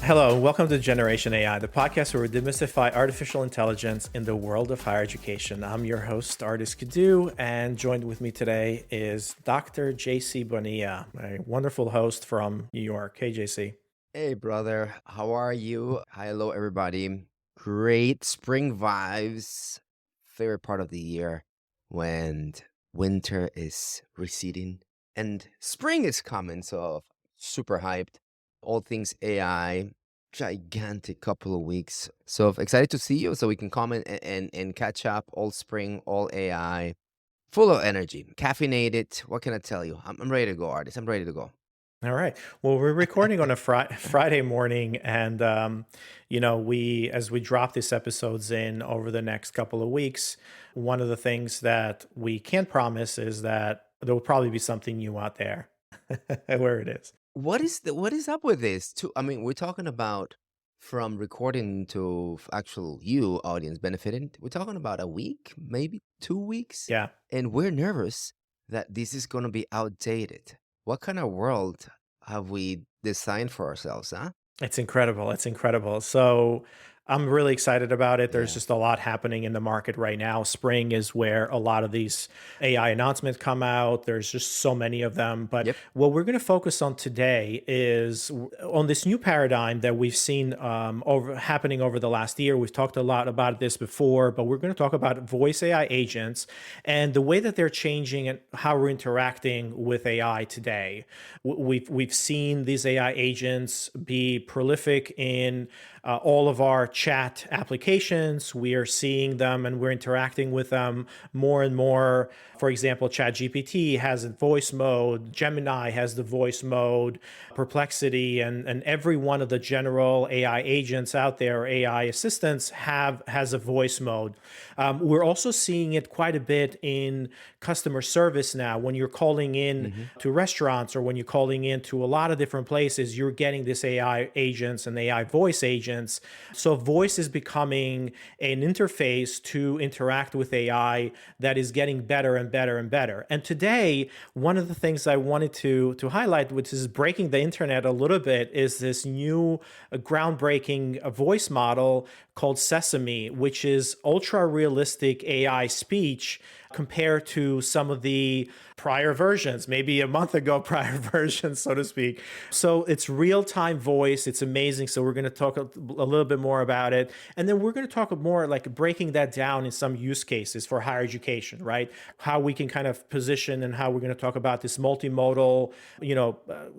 Hello, and welcome to Generation AI, the podcast where we demystify artificial intelligence in the world of higher education. I'm your host, Ardis Kadiu, and joined with me today is Dr. JC Bonia, a wonderful host from New York. Hey, JC. Hey, brother. How are you? Hello, everybody. Great spring vibes. Favorite part of the year when winter is receding and spring is coming. So, super hyped. All things AI, gigantic couple of weeks. So, excited to see you so we can comment and catch up. All spring, all AI, full of energy, caffeinated. What can I tell you? I'm ready to go, artist. I'm ready to go. All right. Well, we're recording on a Friday morning, and as we drop these episodes in over the next couple of weeks, one of the things that we can't promise is that there will probably be something new out there, where it is. What is up with this? Too, I mean, we're talking about from recording to actual you audience benefiting. We're talking about a week, maybe 2 weeks, Yeah. and we're nervous that this is going to be outdated. What kind of world have we designed for ourselves, huh? It's incredible. It's incredible. So I'm really excited about it. There's Yeah. just a lot happening in the market right now. Spring is where a lot of these AI announcements come out. There's just so many of them. But Yep. what we're going to focus on today is on this new paradigm that we've seen happening over the last year. We've talked a lot about this before, but we're going to talk about voice AI agents and the way that they're changing and how we're interacting with AI today. We've seen these AI agents be prolific in all of our chat applications. We are seeing them and we're interacting with them more and more. For example, ChatGPT has a voice mode, Gemini has the voice mode, Perplexity, and every one of the general AI agents out there, AI assistants, has a voice mode. We're also seeing it quite a bit in customer service now. When you're calling in Hmm. to restaurants or when you're calling in to a lot of different places, you're getting this AI agents and AI voice agents. So voice is becoming an interface to interact with AI that is getting better and better and better. And today, one of the things I wanted to highlight, which is breaking the internet a little bit, is this new groundbreaking voice model called Sesame, which is ultra realistic AI speech compared to some of the prior versions, maybe a month ago prior versions, so to speak. So it's real time voice. It's amazing. So we're going to talk a little bit more about it. And then we're going to talk more like breaking that down in some use cases for higher education, right? How we can kind of position and how we're going to talk about this multimodal,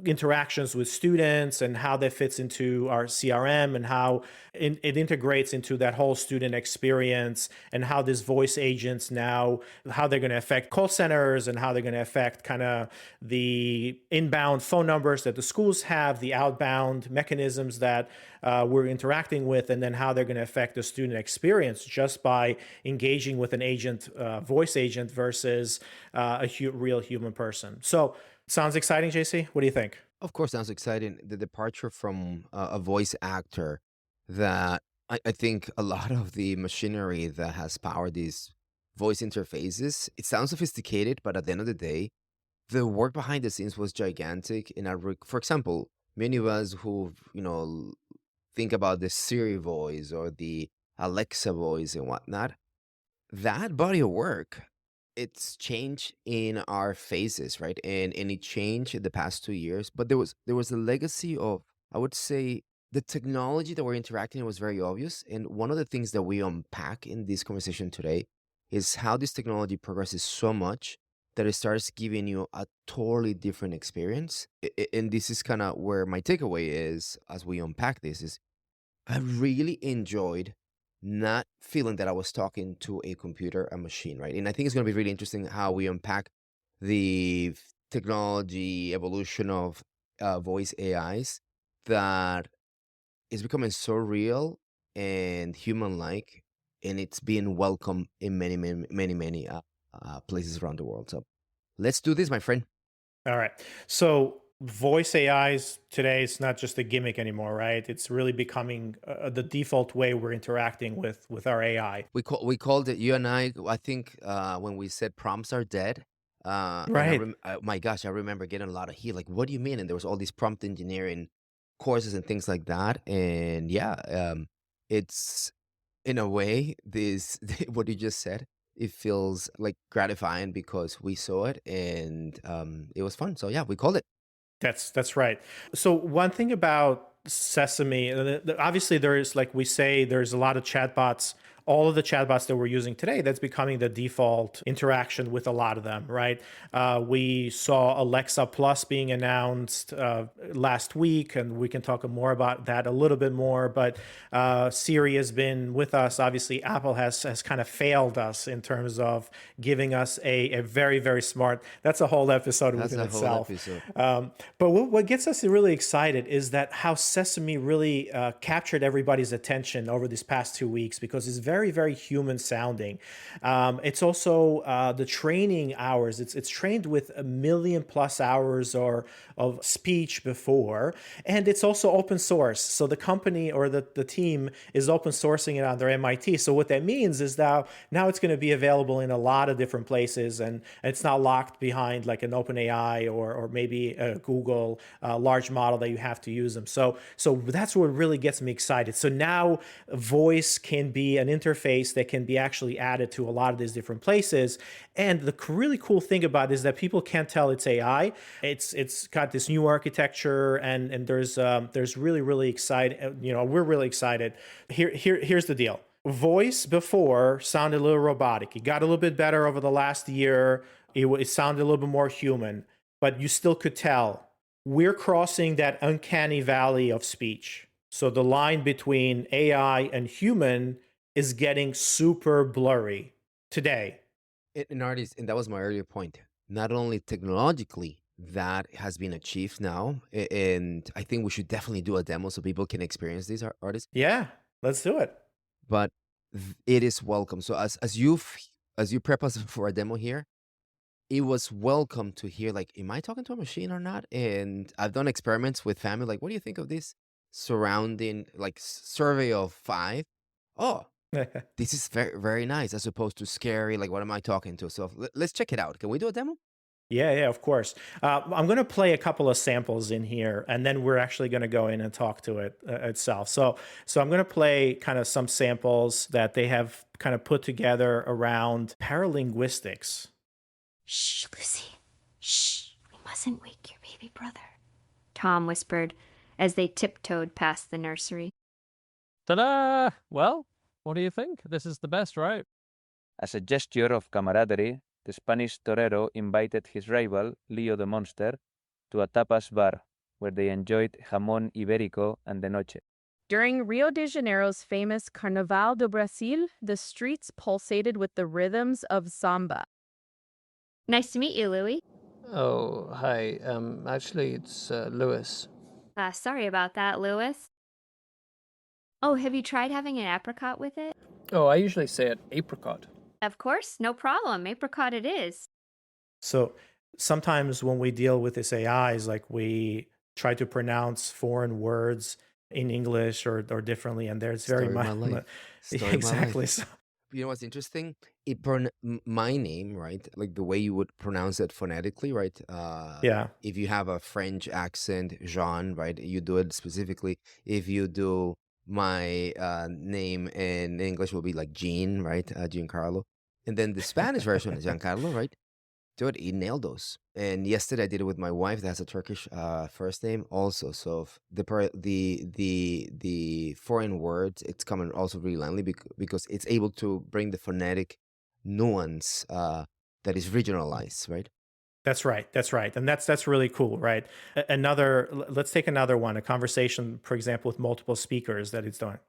interactions with students and how that fits into our CRM and how it integrates into that whole student experience and how these voice agents now, how they're going to affect call centers and how they're going to affect kind of the inbound phone numbers that the schools have, the outbound mechanisms that we're interacting with, and then how they're going to affect the student experience just by engaging with an agent, voice agent versus real human person. So, sounds exciting, JC? What do you think? Of course, sounds exciting. The departure from a voice actor that I think a lot of the machinery that has powered these voice interfaces, it sounds sophisticated, but at the end of the day, the work behind the scenes was gigantic. For example, many of us who think about the Siri voice or the Alexa voice and whatnot, that body of work, it's changed in our faces, right? And it changed in the past 2 years. But there was a legacy of, I would say, the technology that we're interacting was very obvious. And one of the things that we unpack in this conversation today is how this technology progresses so much that it starts giving you a totally different experience. And this is kind of where my takeaway is as we unpack this is I really enjoyed not feeling that I was talking to a computer, a machine, right? And I think it's going to be really interesting how we unpack the technology evolution of voice AIs that is becoming so real and human-like, and it's being welcome in many, many, many, many places around the world. So let's do this, my friend. All right. So voice AIs today is not just a gimmick anymore, right? It's really becoming the default way we're interacting with our AI. We called it, you and I think when we said prompts are dead. And Right. my gosh, I remember getting a lot of heat. Like, what do you mean? And there was all this prompt engineering courses and things like that. And yeah, it's in a way this what you just said. It feels like gratifying because we saw it and it was fun. So yeah, we called it. That's right. So one thing about Sesame, obviously there is, like we say, there's a lot of chatbots. All of the chatbots that we're using today, that's becoming the default interaction with a lot of them, right? We saw Alexa Plus being announced last week, and we can talk more about that a little bit more. But Siri has been with us. Obviously, Apple has kind of failed us in terms of giving us a very, very smart. That's a whole episode That's within a whole itself. episode. But what gets us really excited is that how Sesame really captured everybody's attention over these past 2 weeks, because it's very, very human sounding. It's also the training hours. It's trained with 1 million+ hours or of speech before, and it's also open source. So the company or the team is open sourcing it on their MIT. So what that means is now it's going to be available in a lot of different places, and it's not locked behind like an OpenAI or maybe a Google large model that you have to use them. So that's what really gets me excited. So now voice can be an interface that can be actually added to a lot of these different places. And the really cool thing about it is that people can't tell it's AI. It's got this new architecture, and there's really excited. We're really excited. Here's the deal. Voice before sounded a little robotic. It got a little bit better over the last year. It sounded a little bit more human, but you still could tell we're crossing that uncanny valley of speech. So the line between AI and human is getting super blurry today. In artists, and that was my earlier point. Not only technologically that has been achieved now, and I think we should definitely do a demo so people can experience these artists, Yeah, let's do it. but it is welcome. So as you prep us for a demo here, it was welcome to hear like, am I talking to a machine or not? And I've done experiments with family. Like, what do you think of this? Surrounding like survey of five. Oh, this is very very nice as opposed to scary. Like, what am I talking to? So let's check it out. Can we do a demo? Yeah, of course. I'm going to play a couple of samples in here, and then we're actually going to go in and talk to it itself. So I'm going to play kind of some samples that they have kind of put together around paralinguistics. Shh, Lucy. Shh. We mustn't wake your baby brother, Tom whispered as they tiptoed past the nursery. Ta-da! Well, what do you think? This is the best, right? As a gesture of camaraderie, the Spanish torero invited his rival, Leo the Monster, to a tapas bar, where they enjoyed jamón ibérico and de noche. During Rio de Janeiro's famous Carnaval do Brasil, the streets pulsated with the rhythms of samba. Nice to meet you, Louie. Oh, hi. Actually, it's Lewis. Sorry about that, Lewis. Oh, have you tried having an apricot with it? Oh, I usually say it apricot. Of course, no problem. Apricot it is. So sometimes when we deal with this AI, is like we try to pronounce foreign words in English or differently, and there's very Story of much my life. Story of my exactly. life. So, You know what's interesting? My name, right? Like the way you would pronounce it phonetically, right? yeah, If you have a French accent, Jean, right? You do it specifically. If you do my name in English, will be like Jean, right? Giancarlo. And then the Spanish version is Giancarlo, right? Dude, he nailed those. And yesterday I did it with my wife that has a Turkish first name also. So the foreign words, it's coming also really landly because it's able to bring the phonetic nuance that is regionalized, right? that's right. That's right, and that's really cool, right? Let's take another one. A conversation, for example, with multiple speakers that it's doing.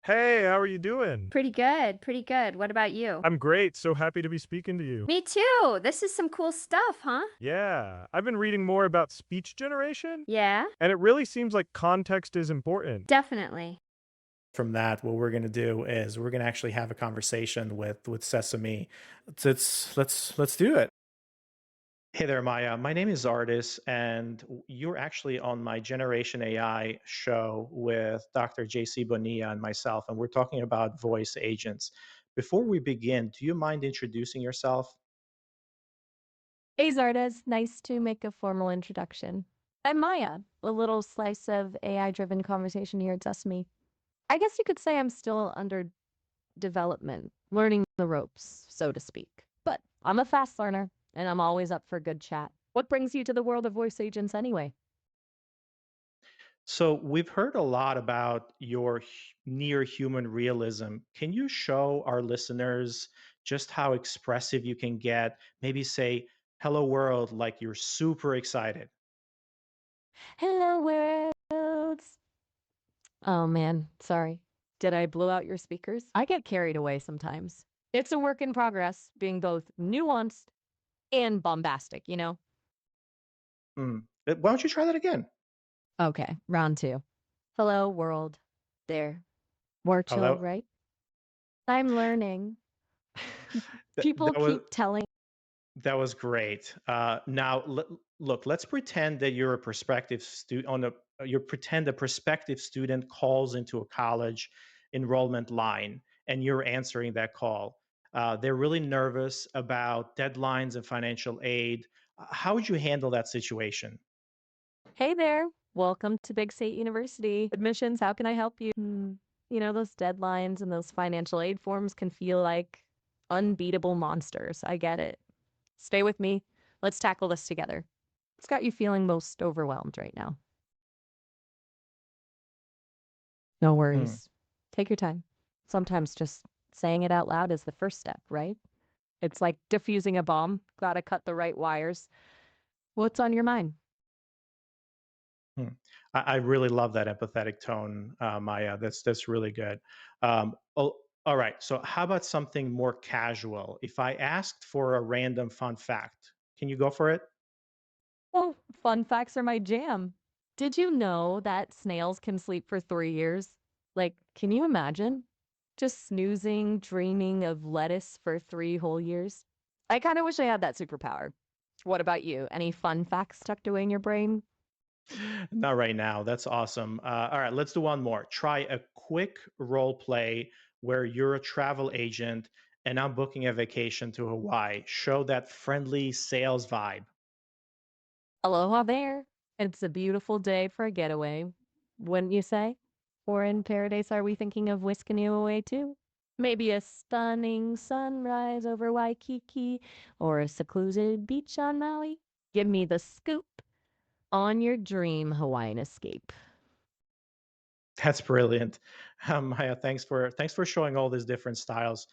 Hey, how are you doing? Pretty good, pretty good. What about you? I'm great. So happy to be speaking to you. Me too. This is some cool stuff, huh? Yeah, I've been reading more about speech generation, Yeah, and it really seems like context is important. definitely. From that, what we're going to do is we're going to actually have a conversation with Sesame. Let's do it. Hey there, Maya. My name is Ardis, and you're actually on my Generation AI show with Dr. JC Bonia and myself, and we're talking about voice agents. Before we begin, do you mind introducing yourself? Hey Zardes, nice to make a formal introduction. I'm Maya, a little slice of AI-driven conversation here at Sesame. I guess you could say I'm still under development, learning the ropes, so to speak. But I'm a fast learner, and I'm always up for a good chat. What brings you to the world of voice agents anyway? So we've heard a lot about your near human realism. Can you show our listeners just how expressive you can get? Maybe say, hello world, like you're super excited. Hello, worlds. Oh man, sorry. Did I blow out your speakers? I get carried away sometimes. It's a work in progress, being both nuanced and bombastic, you know? Hmm. Why don't you try that again? Okay, round two. Hello, world. There. More Oh, chill, right? I'm learning. People that was keep telling. that was great. Now, look, let's pretend that you're a prospective student you pretend a prospective student calls into a college enrollment line, and you're answering that call. They're really nervous about deadlines and financial aid. How would you handle that situation? Hey there. Welcome to Big State University. Admissions, how can I help you? You know, those deadlines and those financial aid forms can feel like unbeatable monsters. I get it. Stay with me. Let's tackle this together. What's got you feeling most overwhelmed right now? No Hmm. worries. Take your time. Sometimes just saying it out loud is the first step, right? It's like diffusing a bomb. Gotta cut the right wires. What's on your mind? Hmm. I really love that empathetic tone, Maya. That's really good. All right. So, how about something more casual? If I asked for a random fun fact, can you go for it? Oh, fun facts are my jam. Did you know that snails can sleep for 3 years? Like, can you imagine? Just snoozing, dreaming of lettuce for 3 whole years. I kind of wish I had that superpower. What about you? Any fun facts tucked away in your brain? Not right now. That's awesome. All right, let's do one more. Try a quick role play where you're a travel agent and I'm booking a vacation to Hawaii. Show that friendly sales vibe. Aloha there. It's a beautiful day for a getaway, wouldn't you say? Or in paradise, are we thinking of whisking you away too? Maybe a stunning sunrise over Waikiki or a secluded beach on Maui? Give me the scoop on your dream Hawaiian escape. That's brilliant. Maya, thanks for showing all these different styles.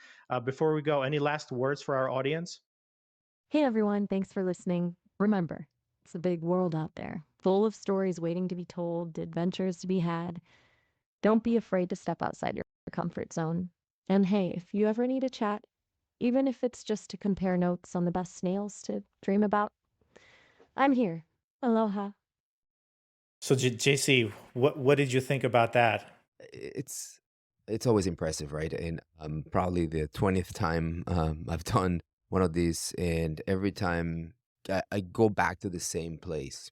Before we go, any last words for our audience? Hey everyone, thanks for listening. Remember, it's a big world out there, full of stories waiting to be told, adventures to be had. Don't be afraid to step outside your comfort zone. And hey, if you ever need a chat, even if it's just to compare notes on the best snails to dream about, I'm here. Aloha. So, JC, what did you think about that? It's it's always impressive, right? And probably the 20th time I've done one of these, and every time I go back to the same place.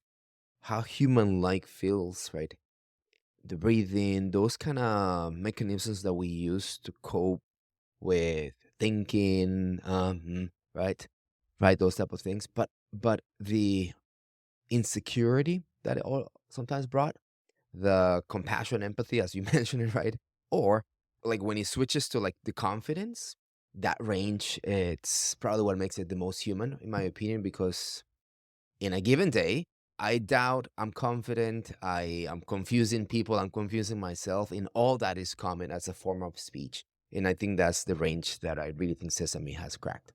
How human-like feels, right? The breathing, those kind of mechanisms that we use to cope with thinking, right, right, those type of things. But the insecurity that it all sometimes brought, the compassion, empathy, as you mentioned it, right? Or like when it switches to like the confidence, that range, it's probably what makes it the most human, in my opinion, because in a given day, I doubt, I'm confident, I am confusing people, I'm confusing myself, and all that is common as a form of speech. And I think that's the range that I really think Sesame has cracked.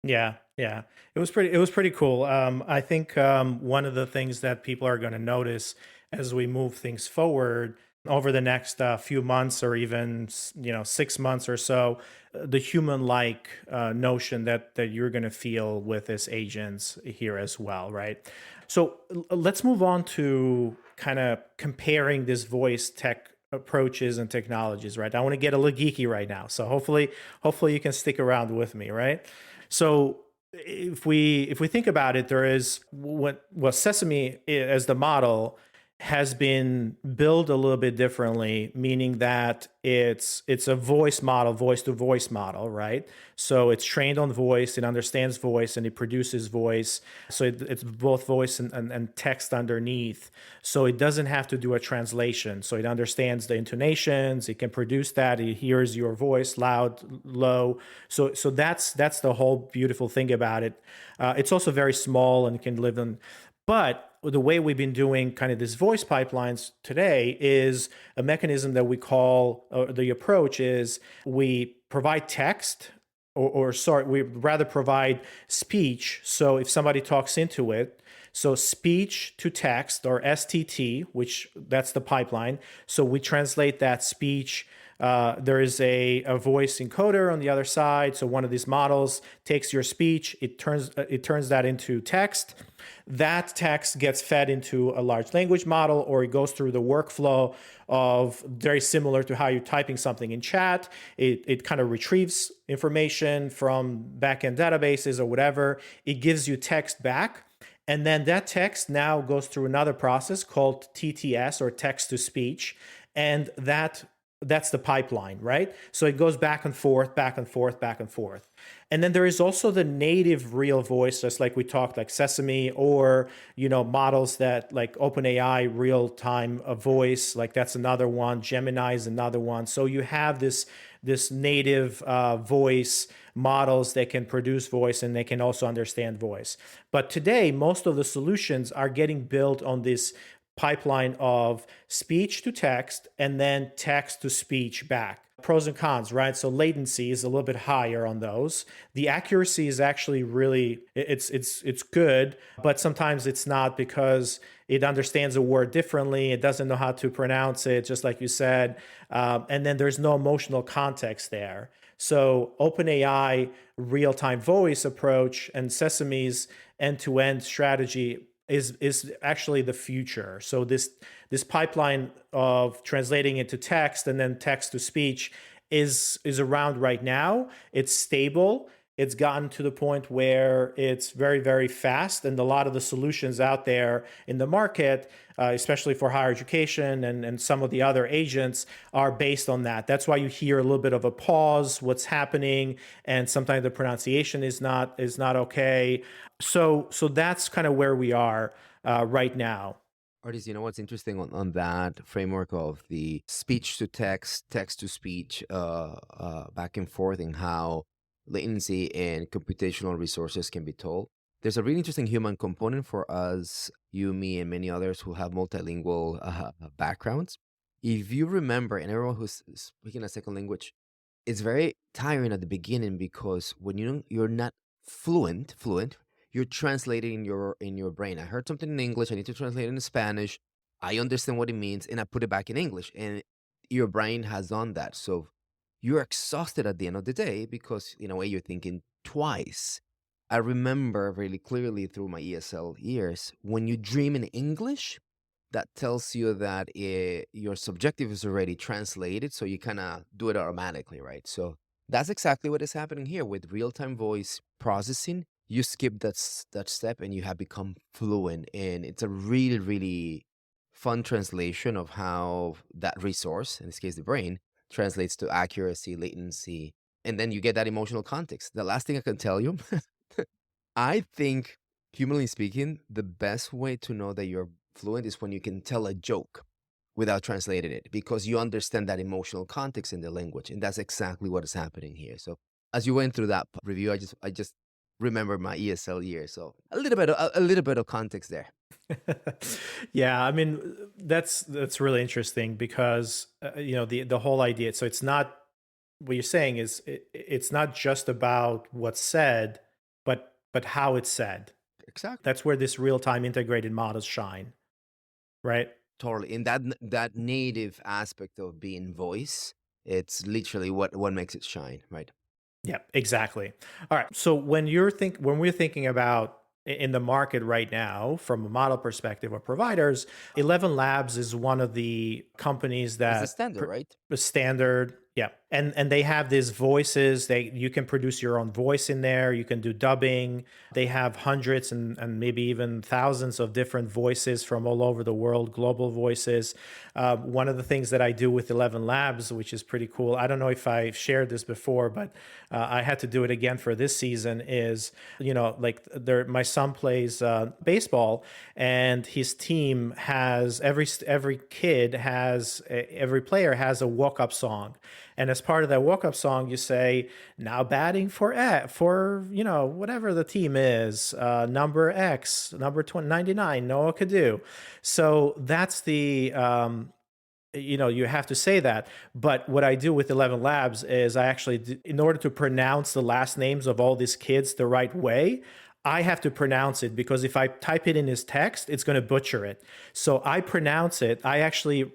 Yeah, yeah. It was pretty cool. I think one of the things that people are going to notice as we move things forward over the next few months or even 6 months or so, the human-like notion that you're going to feel with this agents here as well, right? So let's move on to kind of comparing this voice tech approaches and technologies, right? I want to get a little geeky right now, so hopefully you can stick around with me, right? So if we think about it, there is what Sesame as the model has been built a little bit differently, meaning that it's a voice model, voice to voice model, right? So it's trained on voice, it understands voice, and it produces voice. So it's both voice and text underneath. So it doesn't have to do a translation. So it understands the intonations, it can produce that, it hears your voice loud, low. So that's the whole beautiful thing about it. It's also very small and can live in. But the way we've been doing kind of these voice pipelines today is a mechanism that we call, the approach is we provide text, or sorry, we rather provide speech. So if somebody talks into it, so speech to text, or STT, which that's the pipeline. So we translate that speech. There is a voice encoder on the other side. So one of these models takes your speech, it turns that into text. That text gets fed into a large language model, or it goes through the workflow of very similar to how you're typing something in chat. It kind of retrieves information from backend databases or whatever. It gives you text back. And then that text now goes through another process called TTS, or text to speech. And that's the pipeline, right? So it goes back and forth, back and forth, back and forth. And then there is also the native real voice, just like we talked, like Sesame, or models that like OpenAI real-time voice, like that's another one. Gemini is another one. So you have this native voice models that can produce voice, and they can also understand voice. But today, most of the solutions are getting built on this pipeline of speech to text and then text to speech back. Pros and cons, right? So latency is a little bit higher on those. The accuracy is actually really, it's good, but sometimes it's not, because it understands a word differently. It doesn't know how to pronounce it, just like you said. And then there's no emotional context there. So OpenAI real-time voice approach and Sesame's end-to-end strategy is actually the future. So this pipeline of translating into text and then text to speech is around right now. It's stable. It's gotten to the point where it's very, very fast. And a lot of the solutions out there in the market, especially for higher education and some of the other agents, are based on that. That's why you hear a little bit of a pause, what's happening, and sometimes the pronunciation is not okay. So that's kind of where we are right now. Ardis, what's interesting on that framework of the speech to text, text to speech, back and forth, and how latency and computational resources can be told. There's a really interesting human component for us, you, me, and many others who have multilingual backgrounds. If you remember, and everyone who's speaking a second language, it's very tiring at the beginning, because when you're not fluent, you're translating in your brain. I heard something in English, I need to translate it in Spanish. I understand what it means, and I put it back in English, and your brain has done that. So you're exhausted at the end of the day, because in a way you're thinking twice. I remember really clearly through my ESL years, when you dream in English, that tells you that your subjective is already translated, so you kind of do it automatically, right? So that's exactly what is happening here with real-time voice processing. You skip that step and you have become fluent, and it's a really, really fun translation of how that resource, in this case the brain, translates to accuracy, latency, and then you get that emotional context. The last thing I can tell you, I think, humanly speaking, the best way to know that you're fluent is when you can tell a joke without translating it, because you understand that emotional context in the language, and that's exactly what is happening here. So as you went through that review, I just remember my ESL year, so a little bit of context there. Yeah, I mean, that's really interesting, because the whole idea. So it's not, what you're saying is it's not just about what's said, but how it's said. Exactly. That's where this real-time integrated models shine, right? Totally. In that native aspect of being voice, it's literally what makes it shine, right? Yeah, exactly. All right. So when we're thinking about in the market right now, from a model perspective or providers, 11 Labs is one of the companies It's the that standard, right? the standard. Yeah, and they have these voices. You can produce your own voice in there. You can do dubbing. They have hundreds and maybe even thousands of different voices from all over the world, global voices. One of the things that I do with 11 Labs, which is pretty cool. I don't know if I shared this before, but I had to do it again for this season. Is like my son plays baseball, and his team has every player has a walk up song. And as part of that walk-up song, you say, now batting for whatever the team is, number X, number 99, Noah Kadu. So that's you have to say that. But what I do with 11 Labs is I actually, in order to pronounce the last names of all these kids the right way, I have to pronounce it, because if I type it in his text, it's going to butcher it. So I pronounce it. I actually,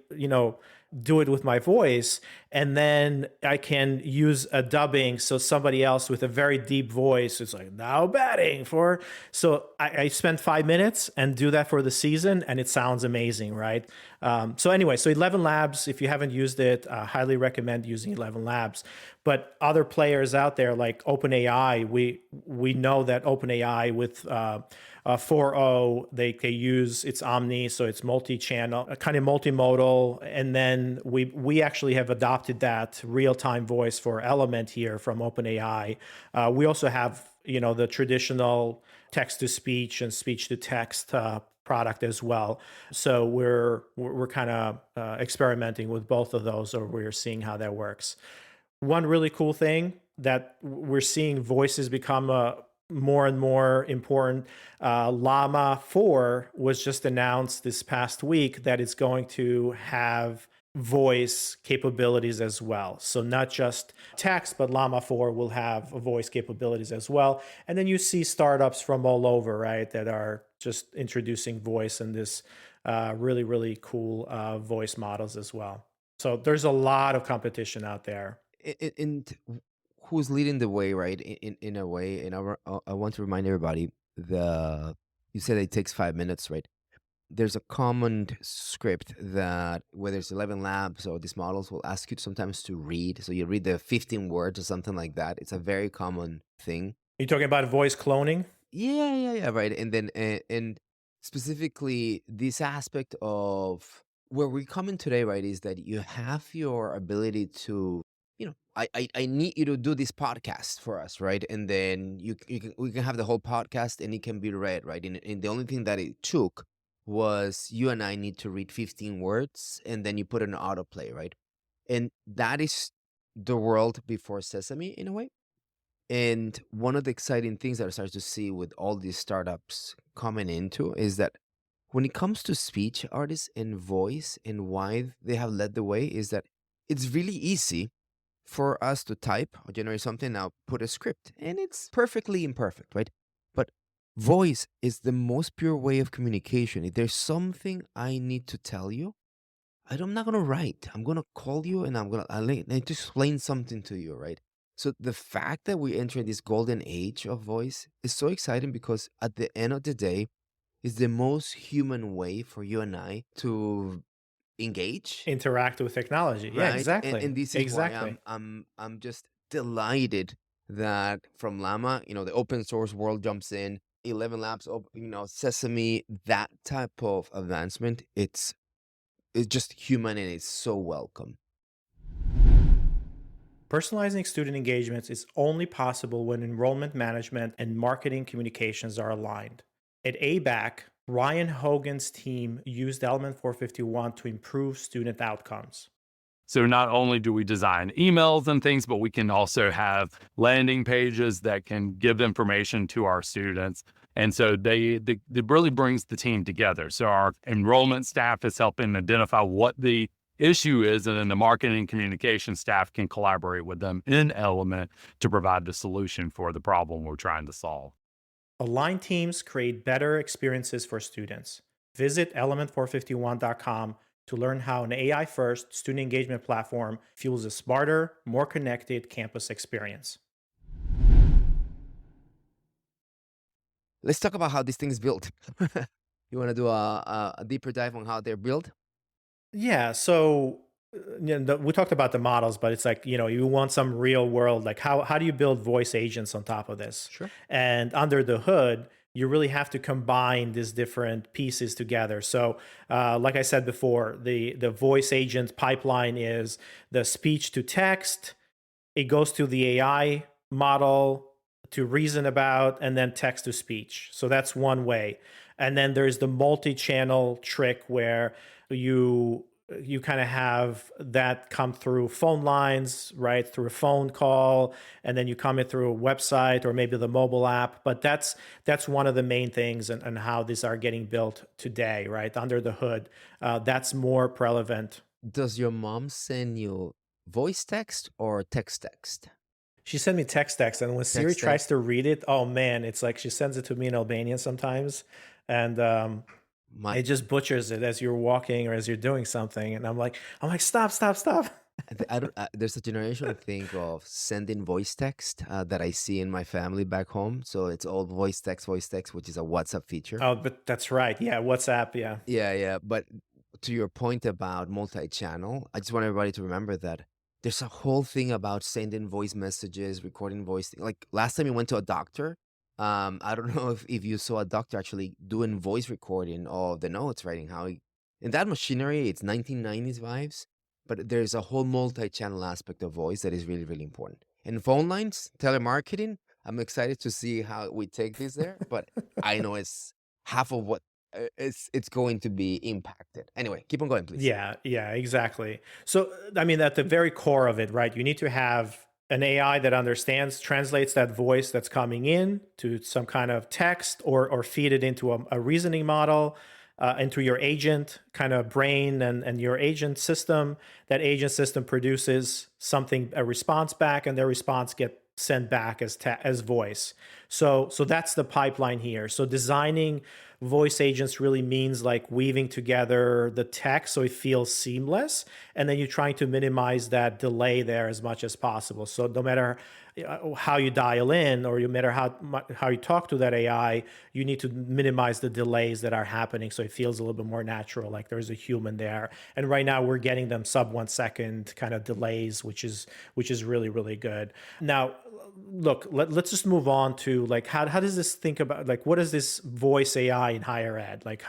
do it with my voice, and then I can use a dubbing, so somebody else with a very deep voice is like, now batting for. So I spend 5 minutes and do that for the season, and it sounds amazing, right? So 11 Labs, if you haven't used it, highly recommend using 11 Labs. But other players out there like OpenAI, we know that OpenAI with 4.0, they use it's Omni, so it's multi-channel, kind of multimodal. And then we actually have adopted that real-time voice for Element here from OpenAI. We also have the traditional text-to-speech and speech-to-text product as well. So we're kind of experimenting with both of those, or we're seeing how that works. One really cool thing that we're seeing voices become more and more important. Llama 4 was just announced this past week that it's going to have voice capabilities as well. So not just text, but Llama 4 will have voice capabilities as well. And then you see startups from all over, right, that are just introducing voice and this really, really cool voice models as well. So there's a lot of competition out there. And who's leading the way, right? In a way, and I want to remind everybody, you said it takes 5 minutes, right? There's a common script that, whether it's 11 Labs or these models, will ask you sometimes to read. So you read the 15 words or something like that. It's a very common thing. You're talking about voice cloning? Yeah, right. And then and specifically this aspect of where we're coming today, right, is that you have your ability to, I need you to do this podcast for us, right? And then we can have the whole podcast and it can be read, right? And the only thing that it took was you and I need to read 15 words, and then you put an autoplay, right? And that is the world before Sesame in a way. And one of the exciting things that I started to see with all these startups coming into is that when it comes to speech artists and voice, and why they have led the way, is that it's really easy for us to type or generate something, now put a script, and it's perfectly imperfect, right? But voice is the most pure way of communication. If there's something I need to tell you, I'm not going to write. I'm going to call you, and I need to explain something to you, right? So the fact that we enter this golden age of voice is so exciting, because at the end of the day, it's the most human way for you and I to engage, Interact with technology. Yeah, right? exactly. And this is exactly. why I'm just delighted that from Llama, the open source world jumps in, 11 Labs, Sesame, that type of advancement. It's just human, and it's so welcome. Personalizing student engagements is only possible when enrollment management and marketing communications are aligned. At ABAC, Ryan Hogan's team used Element 451 to improve student outcomes. So not only do we design emails and things, but we can also have landing pages that can give information to our students. And so it really brings the team together. So our enrollment staff is helping identify what the issue is, and then the marketing communication staff can collaborate with them in Element to provide the solution for the problem we're trying to solve. Aligned teams create better experiences for students. Visit element451.com to learn how an AI-first student engagement platform fuels a smarter, more connected campus experience. Let's talk about how this thing is built. You want to do a deeper dive on how they're built? Yeah, so We talked about the models, but it's like, you want some real world, like how do you build voice agents on top of this? Sure. And under the hood, you really have to combine these different pieces together. So, like I said before, the voice agent pipeline is the speech to text. It goes to the AI model to reason about, and then text to speech. So that's one way. And then there's the multi-channel trick where you kind of have that come through phone lines, right? Through a phone call, and then you come in through a website or maybe the mobile app. But that's one of the main things and how these are getting built today, right? Under the hood. That's more prevalent. Does your mom send you voice text or text? She sent me text, and when Siri Text tries text. to read it, oh man, it's like she sends it to me in Albanian sometimes, and My it just butchers it as you're walking or as you're doing something, and I'm like, stop, stop, stop. I don't. There's a generational thing of sending voice text that I see in my family back home. So it's all voice text, which is a WhatsApp feature. Oh, but that's right. Yeah, WhatsApp. Yeah. Yeah, yeah. But to your point about multi-channel, I just want everybody to remember that there's a whole thing about sending voice messages, recording voice. Like last time you went to a doctor, I don't know if you saw a doctor actually doing voice recording of the notes, writing in that machinery, it's 1990s vibes, but there's a whole multi-channel aspect of voice that is really, really important. And phone lines, telemarketing, I'm excited to see how we take this there, but I know it's half of what it's going to be impacted. Anyway, keep on going, please. Yeah, yeah, exactly. So, I mean, at the very core of it, right, you need to have an AI that understands, translates that voice that's coming in to some kind of text or feed it into a reasoning model, into your agent kind of brain and your agent system. That agent system produces something, a response back, and their response get sent back as voice. So that's the pipeline here. So designing voice agents really means like weaving together the text so it feels seamless, and then you're trying to minimize that delay there as much as possible. So no matter how you dial in, or no matter how you talk to that AI, you need to minimize the delays that are happening so it feels a little bit more natural, like there's a human there. And right now we're getting them sub 1 second kind of delays, which is really, really good. Now, look, let's just move on to like how does this think about, like, what is this voice AI in higher ed, like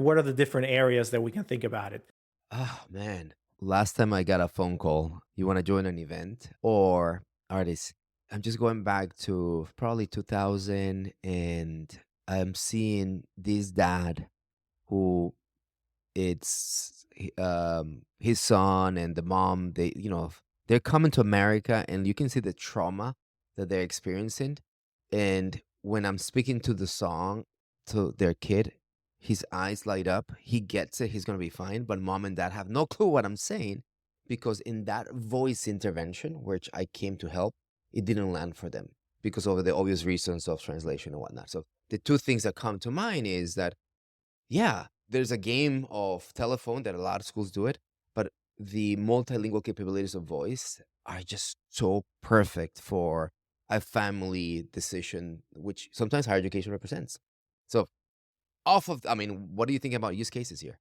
what are the different areas that we can think about it? Oh man. Last time I got a phone call, you want to join an event or artist? I'm just going back to probably 2000 and I'm seeing this dad who his son and the mom, they're coming to America and you can see the trauma that they're experiencing. And when I'm speaking to the song to their kid, his eyes light up. He gets it. He's going to be fine. But mom and dad have no clue what I'm saying because in that voice intervention, which I came to help, it didn't land for them because of the obvious reasons of translation and whatnot. So the two things that come to mind is that, yeah, there's a game of telephone that a lot of schools do it, but the multilingual capabilities of voice are just so perfect for a family decision, which sometimes higher education represents. So, what do you think about use cases here?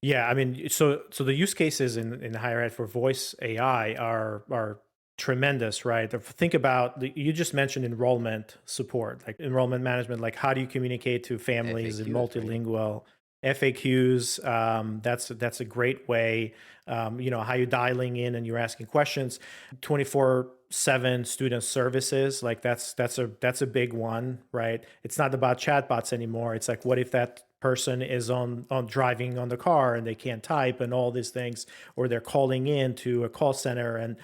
Yeah, I mean, so the use cases in higher ed for voice AI are tremendous, right? Think about you just mentioned enrollment support, like enrollment management, like how do you communicate to families in FAQs, right? multilingual FAQs? That's a great way. How you dialing in and you're asking questions, 24/7 student services, like that's a big one, right? It's not about chatbots anymore. It's like, what if that person is on driving on the car and they can't type and all these things, or they're calling in to a call center and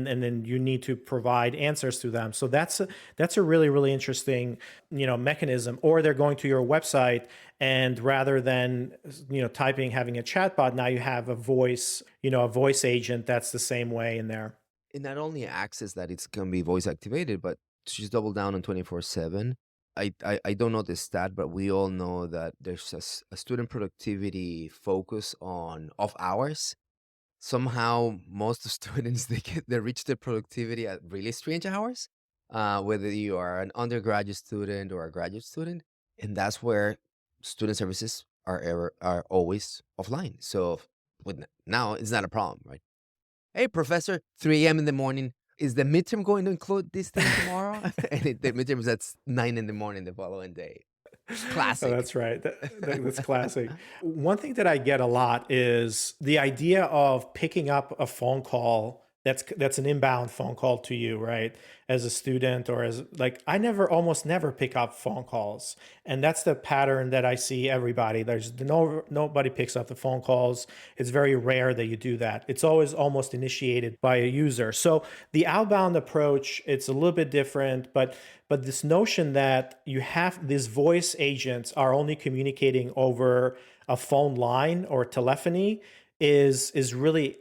then you need to provide answers to them. So that's a really, really interesting mechanism. Or they're going to your website, and rather than typing, having a chatbot, now you have a voice agent that's the same way in there. It not only access that it's going to be voice activated, but to just double down on 24/7. I don't know the stat, but we all know that there's a student productivity focus on off hours. Somehow, most of students they reach their productivity at really strange hours, whether you are an undergraduate student or a graduate student, and that's where student services are always offline. So Now it's not a problem, right? Hey, professor, 3 a.m. in the morning. Is the midterm going to include this thing tomorrow? And the midterm is at 9 in the morning the following day. Oh, Classic. that's right. That's classic. One thing that I get a lot is the idea of picking up a phone call that's an inbound phone call to you, right? As a student or as like I almost never pick up phone calls. And that's the pattern that I see everybody. There's nobody picks up the phone calls. It's very rare that you do that. It's always almost initiated by a user. So the outbound approach, it's a little bit different, but this notion that you have these voice agents are only communicating over a phone line or telephony is really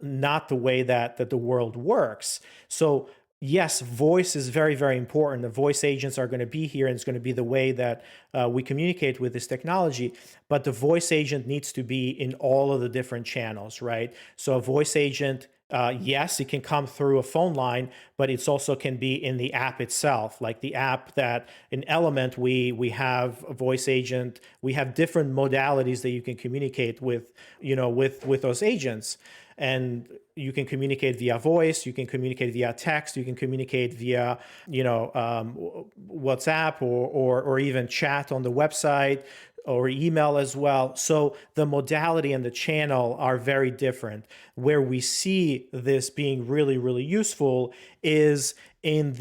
not the way that the world works. So yes, voice is very, very important. The voice agents are going to be here, and it's going to be the way that we communicate with this technology. But the voice agent needs to be in all of the different channels, right? So a voice agent, yes, it can come through a phone line, but it also can be in the app itself, like the app that in Element we have a voice agent. We have different modalities that you can communicate with, with those agents. And you can communicate via voice, you can communicate via text, you can communicate via, WhatsApp or even chat on the website or email as well. So the modality and the channel are very different. Where we see this being really, really useful is in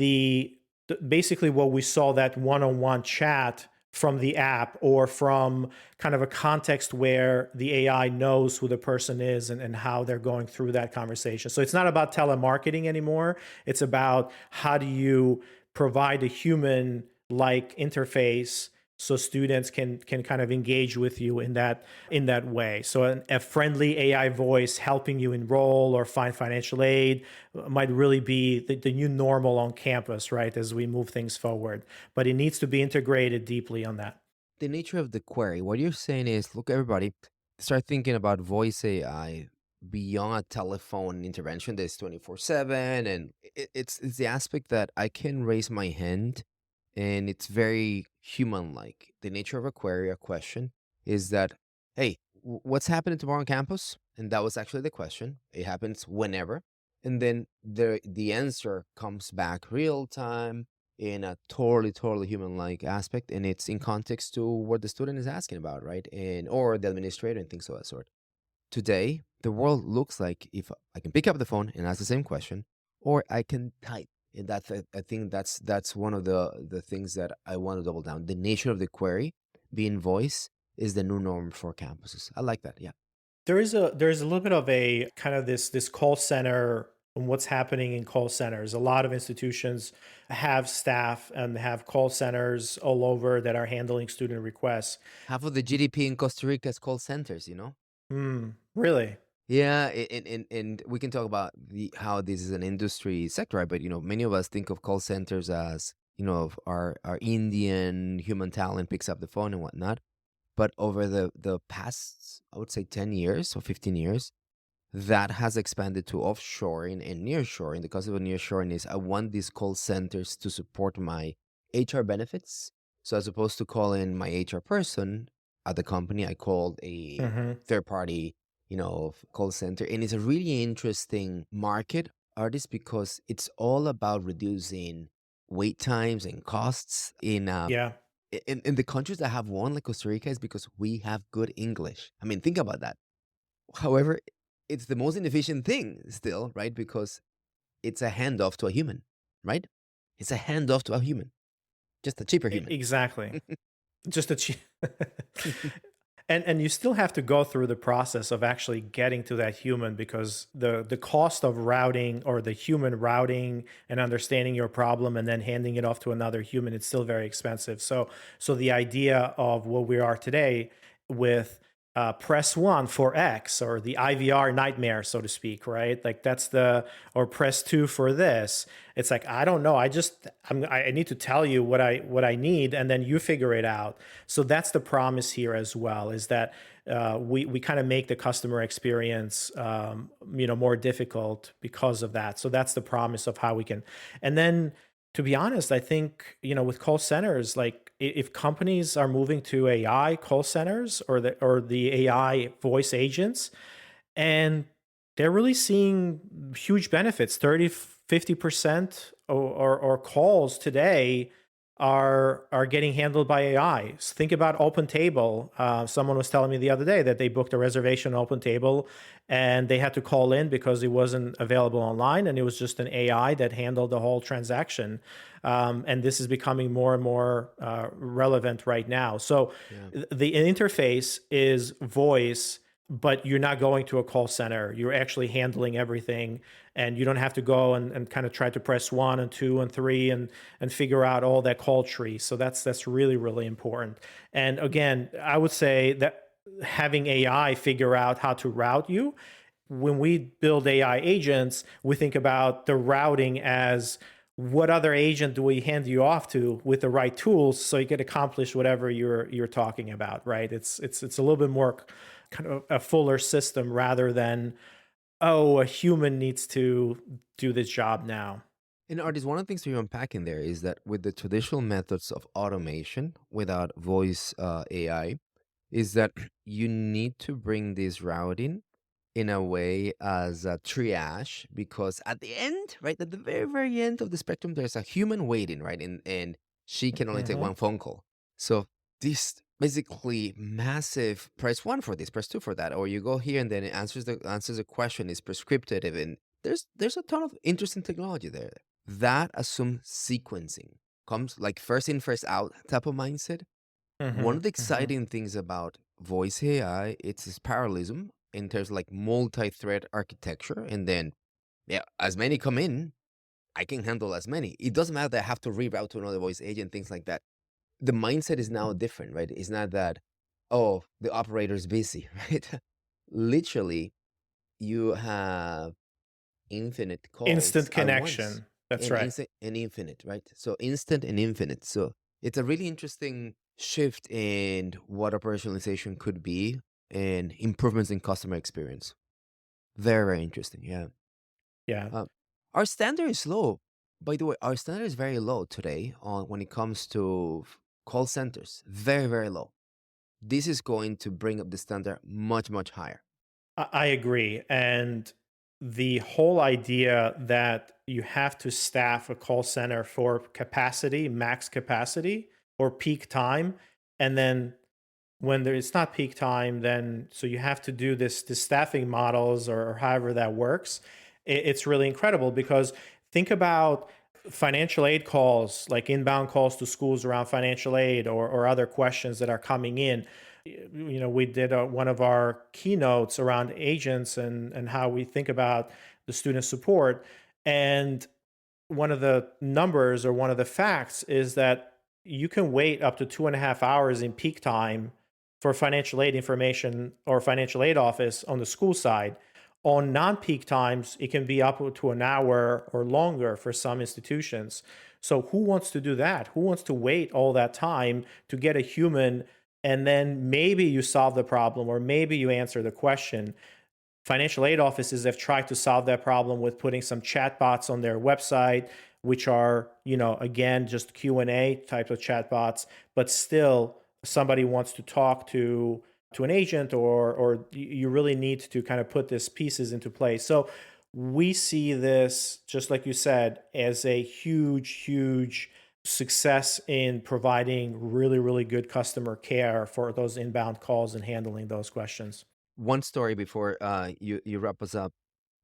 basically what we saw, that one-on-one chat from the app or from kind of a context where the AI knows who the person is and how they're going through that conversation. So it's not about telemarketing anymore. It's about how do you provide a human-like interface so students can kind of engage with you in that way. So a friendly AI voice helping you enroll or find financial aid might really be the new normal on campus, right, as we move things forward. But it needs to be integrated deeply on that. The nature of the query, what you're saying is, look, everybody, start thinking about voice AI beyond a telephone intervention that's 24/7, and it's the aspect that I can raise my hand, and it's very human-like. The nature of a query, a question, is that, hey, what's happening tomorrow on campus? And that was actually the question. It happens whenever, and then the answer comes back real time in a totally human-like aspect, and it's in context to what the student is asking about, right? And or the administrator and things of that sort. Today, the world looks like if I can pick up the phone and ask the same question, or I can type. And I think that's one of the things that I want to double down. The nature of the query being voice is the new norm for campuses. I like that. Yeah. There's a little bit of a kind of this call center and what's happening in call centers. A lot of institutions have staff and have call centers all over that are handling student requests. Half of the GDP in Costa Rica is call centers, Really? Yeah, and we can talk about how this is an industry sector, right? But many of us think of call centers as our Indian human talent picks up the phone and whatnot. But over the past, I would say 10 years or 15 years, that has expanded to offshoring and nearshoring. The concept of nearshoring is I want these call centers to support my HR benefits. So as opposed to calling my HR person at the company, I called a third party call center. And it's a really interesting market, Ardis, because it's all about reducing wait times and costs in the countries that have won, like Costa Rica, is because we have good English. I mean, think about that. However, it's the most inefficient thing still, right? Because it's a handoff to a human, right? It's a handoff to a human, just a cheaper human. Exactly. Just a cheap. And you still have to go through the process of actually getting to that human, because the cost of routing or the human routing and understanding your problem and then handing it off to another human, it's still very expensive. So the idea of what we are today with press 1 for X, or the IVR nightmare, so to speak, right? Like or press 2 for this. It's like, I don't know. I need to tell you what I need, and then you figure it out. So that's the promise here as well, is that we kind of make the customer experience, more difficult because of that. So that's the promise of how we can. And then, to be honest, I think, with call centers, like if companies are moving to AI call centers or the AI voice agents, and they're really seeing huge benefits. 30, 50% or calls today are getting handled by AI. Think about Open Table. Someone was telling me the other day that they booked a reservation on Open Table and they had to call in because it wasn't available online, and it was just an AI that handled the whole transaction. And this is becoming more and more relevant right now. So Yeah. the interface is voice, but you're not going to a call center. You're actually handling everything, and you don't have to go and kind of try to press 1 and 2 and 3 and figure out all that call tree. So that's really, really important. And again, I would say that having AI figure out how to route you. When we build AI agents, we think about the routing as what other agent do we hand you off to with the right tools so you can accomplish whatever you're talking about, right? It's a little bit more kind of a fuller system rather than, oh, a human needs to do this job now. And Ardis, one of the things that you're unpacking there is that with the traditional methods of automation without voice AI, is that you need to bring this routing in a way as a triage, because at the end, right, at the very, very end of the spectrum, there's a human waiting, right? And she can only take Mhm. one phone call. So this basically massive press 1 for this, press 2 for that, or you go here and then it answers the question, is prescriptive, and there's a ton of interesting technology there. That assumes sequencing comes like first in, first out type of mindset. One Mhm. of the Mhm. exciting things about voice AI, it's its parallelism in terms of like multi-thread architecture. And then, yeah, as many come in, I can handle as many. It doesn't matter that I have to reroute to another voice agent, things like that. The mindset is now different, right? It's not that, oh, the operator's busy, right? Literally, you have infinite calls Instant at once, connection. That's and right. instant and infinite, right? So instant and infinite. So it's a really interesting shift in what operationalization could be and improvements in customer experience. Very, very interesting. Yeah. Yeah. Uh, our standard is low. By the way, our standard is very low today on when it comes to call centers. Very, very low. This is going to bring up the standard much, much higher. I agree. And the whole idea that you have to staff a call center for capacity, max capacity, or peak time, and then when there it's not peak time, then so you have to do this staffing models or however that works. It's really incredible because think about financial aid calls, like inbound calls to schools around financial aid or other questions that are coming in. We did one of our keynotes around agents and how we think about the student support. And one of the numbers or one of the facts is that you can wait up to 2.5 hours in peak time for financial aid information or financial aid office on the school side. On non-peak times, it can be up to an hour or longer for some institutions. So who wants to do that? Who wants to wait all that time to get a human and then maybe you solve the problem or maybe you answer the question? Financial aid offices have tried to solve that problem with putting some chatbots on their website, which are, again, just Q&A types of chatbots, but still somebody wants to talk to an agent or you really need to kind of put these pieces into place. So we see this, just like you said, as a huge, huge success in providing really, really good customer care for those inbound calls and handling those questions. One story before you wrap us up.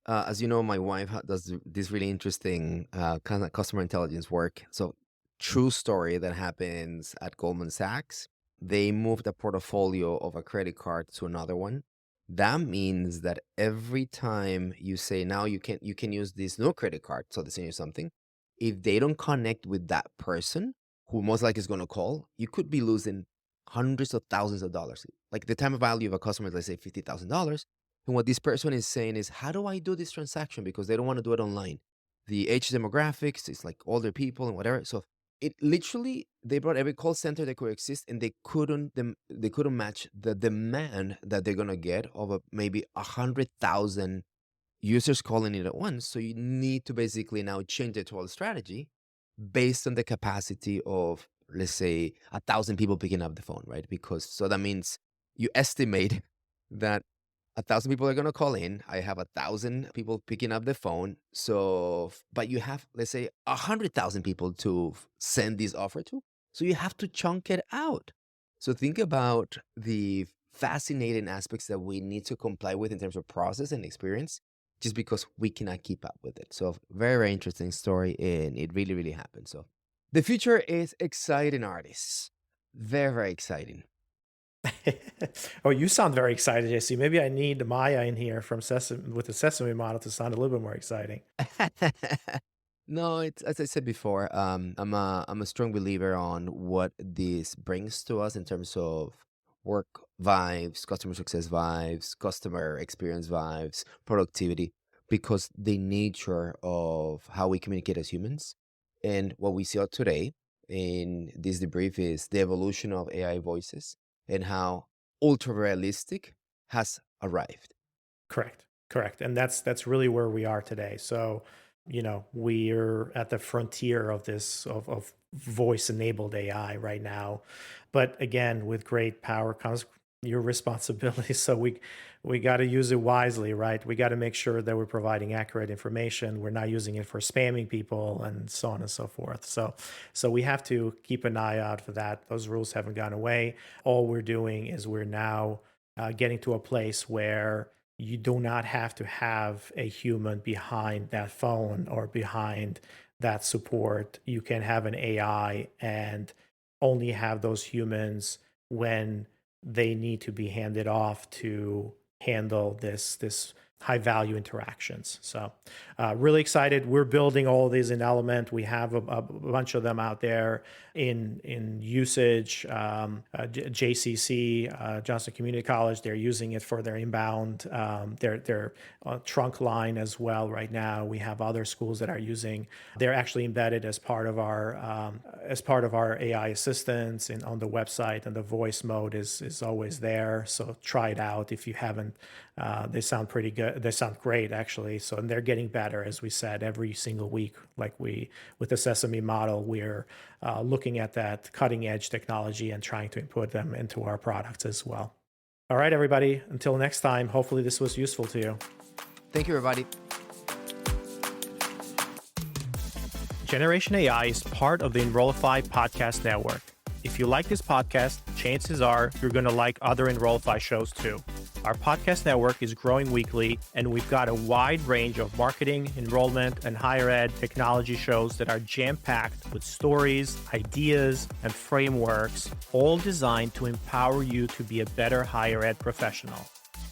As you know, my wife does this really interesting kind of customer intelligence work. So, true story that happens at Goldman Sachs. They moved a portfolio of a credit card to another one. That means that every time you say now you can use this no credit card, so they send you something. If they don't connect with that person who most likely is going to call, you could be losing hundreds of thousands of dollars. Like the time value of a customer is, let's say, $50,000. And what this person is saying is, how do I do this transaction? Because they don't want to do it online. The age demographics, it's like older people and whatever. So it literally, they brought every call center that could exist, and they couldn't match the demand that they're gonna get of maybe 100,000 users calling it at once. So you need to basically now change the total strategy based on the capacity of, let's say, 1,000 people picking up the phone, right? Because so that means you estimate that 1,000 people are going to call in. I have 1,000 people picking up the phone. So, but you have, let's say, 100,000 people to send this offer to. So you have to chunk it out. So think about the fascinating aspects that we need to comply with in terms of process and experience, just because we cannot keep up with it. So very, very interesting story, and it really, really happened. So the future is exciting, artists. Very, very exciting. Oh, you sound very excited, JC. Maybe I need Maya in here from Sesame with the Sesame model to sound a little bit more exciting. No, it's as I said before. I'm a strong believer on what this brings to us in terms of work vibes, customer success vibes, customer experience vibes, productivity, because the nature of how we communicate as humans and what we see out today in this debrief is the evolution of AI voices and how ultra realistic has arrived. Correct. And that's really where we are today. So, we're at the frontier of this of voice enabled AI right now. But again, with great power comes your responsibility. So we got to use it wisely, right? We got to make sure that we're providing accurate information. We're not using it for spamming people and so on and so forth. So we have to keep an eye out for that. Those rules haven't gone away. All we're doing is we're now getting to a place where you do not have to have a human behind that phone or behind that support. You can have an AI and only have those humans when they need to be handed off to handle this high value interactions. So really excited. We're building all of these in Element. We have a bunch of them out there in usage. JCC, Johnson Community College, they're using it for their inbound, their trunk line as well right now. We have other schools that are using. They're actually embedded as part of our AI assistants and on the website, and the voice mode is always there. So try it out if you haven't. They sound pretty good. They sound great, actually. So, and they're getting better, as we said, every single week. Like with the Sesame model, we're looking at that cutting edge technology and trying to input them into our products as well. All right, everybody. Until next time, hopefully this was useful to you. Thank you, everybody. Generation AI is part of the Enrollify podcast network. If you like this podcast, chances are you're going to like other Enrollify shows too. Our podcast network is growing weekly, and we've got a wide range of marketing, enrollment, and higher ed technology shows that are jam-packed with stories, ideas, and frameworks, all designed to empower you to be a better higher ed professional.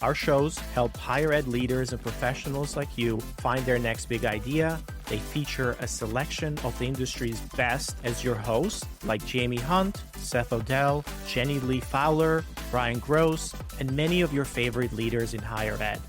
Our shows help higher ed leaders and professionals like you find their next big idea. They feature a selection of the industry's best as your hosts, like Jamie Hunt, Seth Odell, Jenny Lee Fowler, Brian Gross, and many of your favorite leaders in higher ed.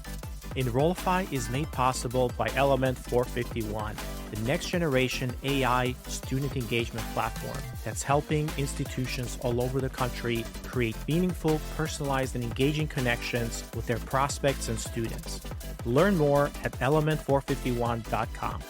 Enrollify is made possible by Element 451, the next generation AI student engagement platform that's helping institutions all over the country create meaningful, personalized, and engaging connections with their prospects and students. Learn more at element451.com.